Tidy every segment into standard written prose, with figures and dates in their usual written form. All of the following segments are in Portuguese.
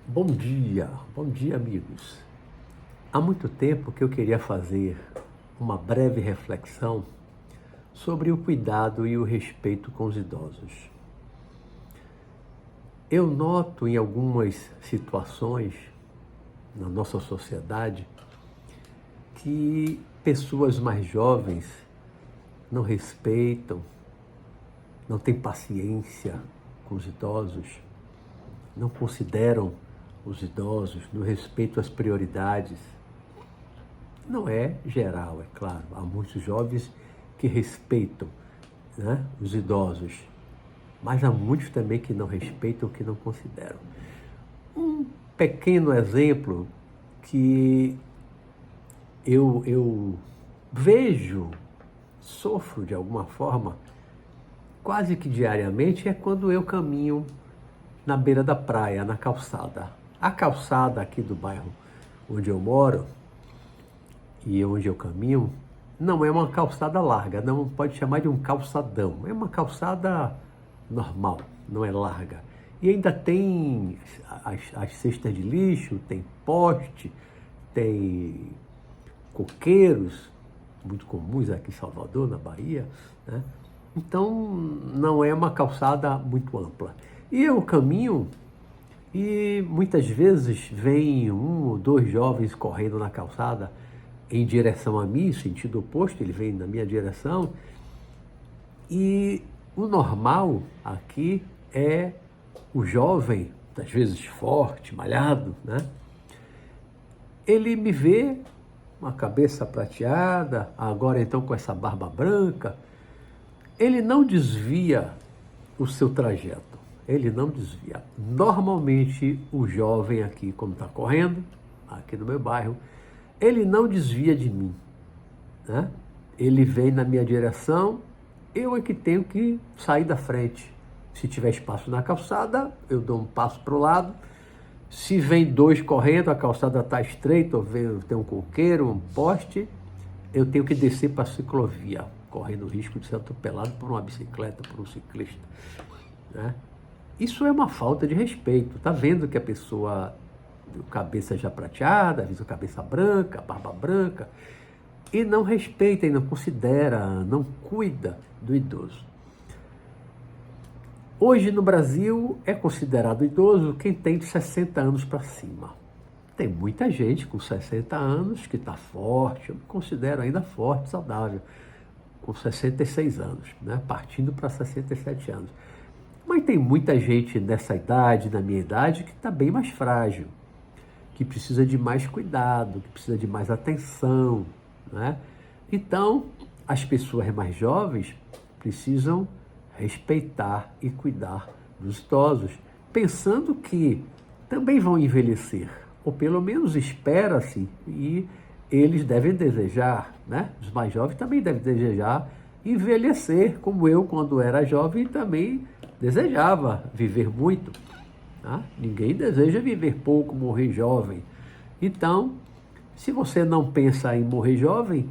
Bom dia, amigos. Há muito tempo que eu queria fazer uma breve reflexão sobre o cuidado e o respeito com os idosos. Eu noto em algumas situações na nossa sociedade que pessoas mais jovens não respeitam, não têm paciência com os idosos, não consideram os idosos, no respeito às prioridades. Não é geral, é claro. Há muitos jovens que respeitam, né, os idosos, mas há muitos também que não respeitam, que não consideram. Um pequeno exemplo que eu vejo, sofro de alguma forma, quase que diariamente, é quando eu caminho na beira da praia, na calçada. A calçada aqui do bairro onde eu moro e onde eu caminho não é uma calçada larga, não pode chamar de um calçadão, é uma calçada normal, não é larga. E ainda tem as cestas de lixo, tem poste, tem coqueiros, muito comuns aqui em Salvador, na Bahia, né? Então não é uma calçada muito ampla. E eu caminho e muitas vezes vem um ou dois jovens correndo na calçada em direção a mim, sentido oposto, ele vem na minha direção. E o normal aqui é o jovem, às vezes forte, malhado, né? Ele me vê, uma cabeça prateada, agora então com essa barba branca, ele não desvia o seu trajeto, ele não desvia. Normalmente o jovem aqui, como está correndo, aqui no meu bairro, ele não desvia de mim, né? Ele vem na minha direção, eu é que tenho que sair da frente. Se tiver espaço na calçada, eu dou um passo para o lado. Se vem dois correndo, a calçada está estreita, ou tem um coqueiro, um poste, eu tenho que descer para a ciclovia, correndo o risco de ser atropelado por uma bicicleta, por um ciclista, né? Isso é uma falta de respeito. Está vendo que a pessoa, cabeça já prateada, às vezes cabeça branca, barba branca, e não respeita, e não considera, não cuida do idoso. Hoje no Brasil é considerado idoso quem tem de 60 anos para cima. Tem muita gente com 60 anos que está forte, eu me considero ainda forte, saudável, com 66 anos, né? Partindo para 67 anos. Mas tem muita gente nessa idade, na minha idade, que está bem mais frágil, que precisa de mais cuidado, que precisa de mais atenção, né? Então, as pessoas mais jovens precisam respeitar e cuidar dos idosos, pensando que também vão envelhecer, ou pelo menos espera-se, e eles devem desejar, né? Os mais jovens também devem desejar envelhecer, como eu, quando era jovem, também desejava viver muito, tá? Ninguém deseja viver pouco, morrer jovem. Então, se você não pensa em morrer jovem,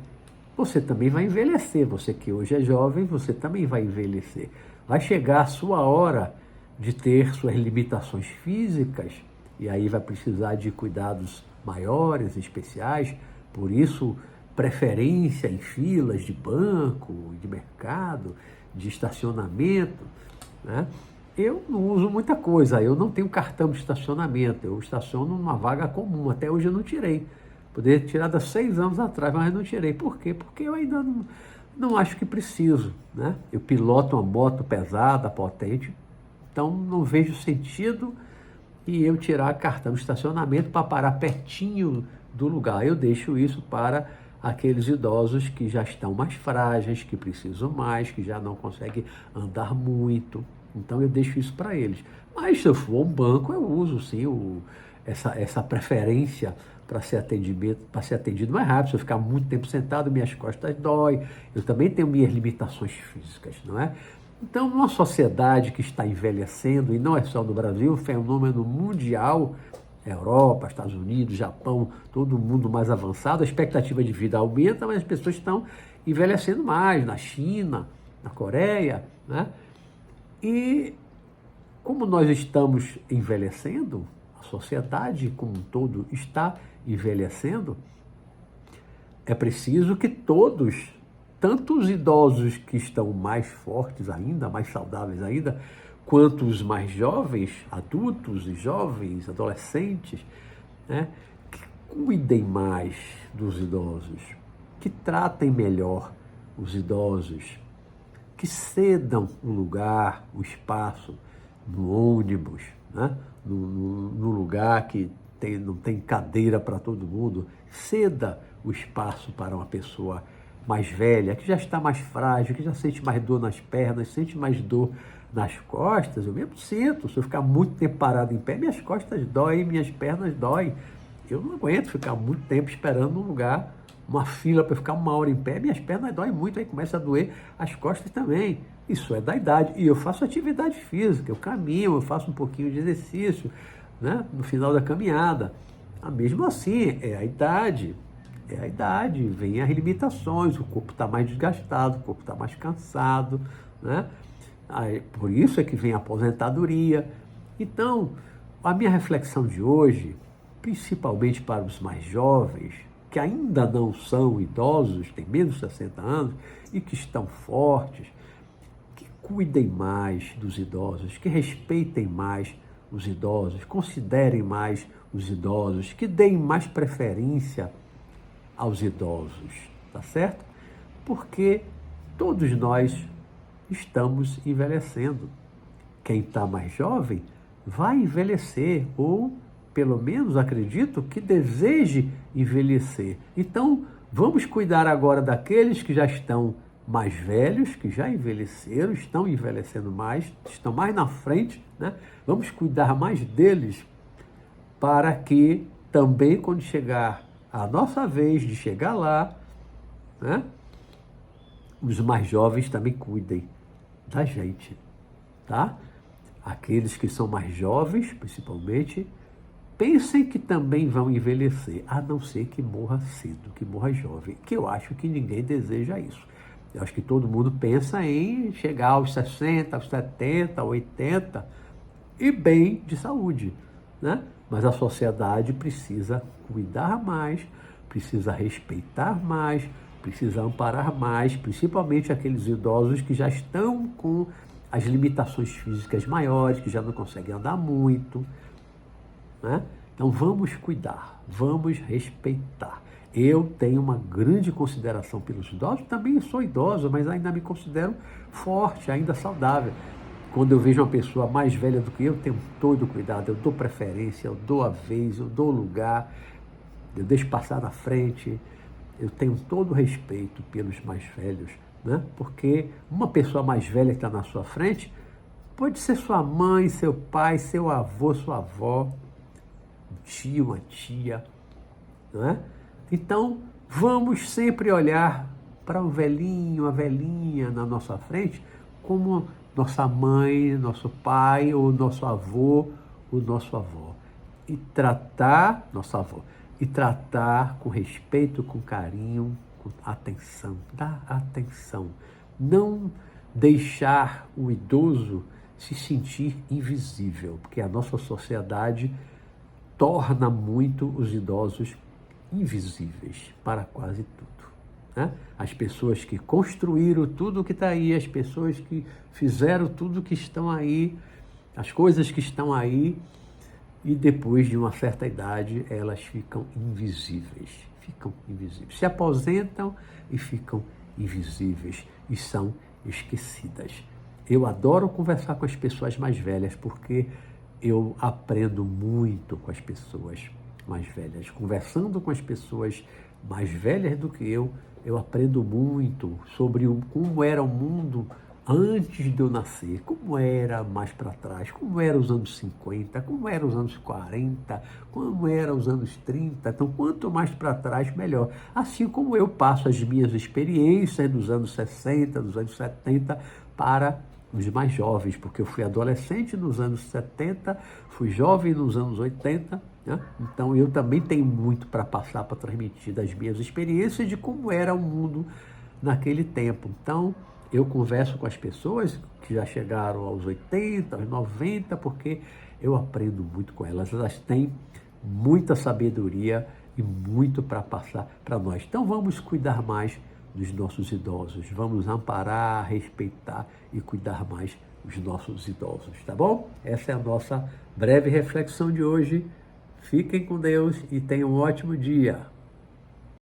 você também vai envelhecer. Você que hoje é jovem, você também vai envelhecer. Vai chegar a sua hora de ter suas limitações físicas, e aí vai precisar de cuidados maiores, especiais. Por isso, preferência em filas de banco, de mercado, de estacionamento, né? Eu não uso muita coisa, eu não tenho cartão de estacionamento, eu estaciono numa vaga comum, até hoje eu não tirei. Poderia ter tirado há 6 anos atrás, mas não tirei. Por quê? Porque eu ainda não acho que preciso, né? Eu piloto uma moto pesada, potente, então não vejo sentido em eu tirar cartão de estacionamento para parar pertinho do lugar. Eu deixo isso para aqueles idosos que já estão mais frágeis, que precisam mais, que já não conseguem andar muito. Então eu deixo isso para eles. Mas se eu for a um banco, eu uso sim essa preferência para ser atendido mais rápido. Se eu ficar muito tempo sentado, minhas costas dói. Eu também tenho minhas limitações físicas, não é? Então, numa sociedade que está envelhecendo, e não é só no Brasil, fenômeno mundial, Europa, Estados Unidos, Japão, todo mundo mais avançado, a expectativa de vida aumenta, mas as pessoas estão envelhecendo mais, na China, na Coreia, né? E como nós estamos envelhecendo, a sociedade como um todo está envelhecendo, é preciso que todos, tanto os idosos que estão mais fortes ainda, mais saudáveis ainda, quanto os mais jovens, adultos e jovens, adolescentes, né, que cuidem mais dos idosos, que tratem melhor os idosos, que cedam o lugar, o espaço no ônibus, né, no lugar que não tem cadeira para todo mundo, ceda o espaço para uma pessoa mais velha, que já está mais frágil, que já sente mais dor nas pernas, sente mais dor nas costas. Eu mesmo sinto, se eu ficar muito tempo parado em pé, minhas costas doem, minhas pernas doem. Eu não aguento ficar muito tempo esperando num lugar, uma fila para ficar 1 hora em pé, minhas pernas doem muito, aí começa a doer as costas também. Isso é da idade. E eu faço atividade física, eu caminho, eu faço um pouquinho de exercício, né, no final da caminhada. Mesmo assim, é a idade, vem as limitações, o corpo está mais desgastado, o corpo está mais cansado, né? Por isso é que vem a aposentadoria. Então, a minha reflexão de hoje, principalmente para os mais jovens, que ainda não são idosos, têm menos de 60 anos e que estão fortes, que cuidem mais dos idosos, que respeitem mais os idosos, considerem mais os idosos, que deem mais preferência aos idosos, tá certo? Porque todos nós estamos envelhecendo. Quem está mais jovem vai envelhecer, ou pelo menos acredito que deseje envelhecer. Então, vamos cuidar agora daqueles que já estão mais velhos, que já envelheceram, estão envelhecendo mais, estão mais na frente, né? Vamos cuidar mais deles para que também, quando chegar a nossa vez de chegar lá, né, os mais jovens também cuidem da gente, tá? Aqueles que são mais jovens, principalmente, pensem que também vão envelhecer, a não ser que morra cedo, que morra jovem, que eu acho que ninguém deseja isso. Eu acho que todo mundo pensa em chegar aos 60, aos 70, 80 e bem de saúde, né? Mas a sociedade precisa cuidar mais, precisa respeitar mais, precisa amparar mais, principalmente aqueles idosos que já estão com as limitações físicas maiores, que já não conseguem andar muito, né? Então vamos cuidar, vamos respeitar. Eu tenho uma grande consideração pelos idosos, também sou idoso, mas ainda me considero forte, ainda saudável. Quando eu vejo uma pessoa mais velha do que eu, tenho todo cuidado, eu dou preferência, eu dou a vez, eu dou lugar, eu deixo passar na frente, eu tenho todo respeito pelos mais velhos, né? Porque uma pessoa mais velha que está na sua frente pode ser sua mãe, seu pai, seu avô, sua avó, um tio, uma tia, não é? Então, vamos sempre olhar para um velhinho, uma velhinha na nossa frente como nossa mãe, nosso pai, ou nosso avô, o nosso avô. E tratar, nosso avô, e tratar com respeito, com carinho, com atenção, dar atenção. Não deixar o idoso se sentir invisível, porque a nossa sociedade torna muito os idosos invisíveis para quase tudo, né? As pessoas que construíram tudo que está aí, as pessoas que fizeram tudo que estão aí, as coisas que estão aí, e depois de uma certa idade elas ficam invisíveis, se aposentam e ficam invisíveis e são esquecidas. Eu adoro conversar com as pessoas mais velhas porque eu aprendo muito com as pessoas mais velhas. Conversando com as pessoas mais velhas do que eu aprendo muito sobre como era o mundo antes de eu nascer, como era mais para trás, como eram os anos 50, como eram os anos 40, como eram os anos 30. Então, quanto mais para trás, melhor. Assim como eu passo as minhas experiências dos anos 60, dos anos 70 para os mais jovens, porque eu fui adolescente nos anos 70, fui jovem nos anos 80, né? Então eu também tenho muito para passar, para transmitir das minhas experiências de como era o mundo naquele tempo. Então eu converso com as pessoas que já chegaram aos 80, aos 90, porque Eu aprendo muito com elas. Elas têm muita sabedoria e muito para passar para nós. Então vamos cuidar mais dos nossos idosos. Vamos amparar, respeitar e cuidar mais dos nossos idosos, tá bom? Essa é a nossa breve reflexão de hoje. Fiquem com Deus e tenham um ótimo dia.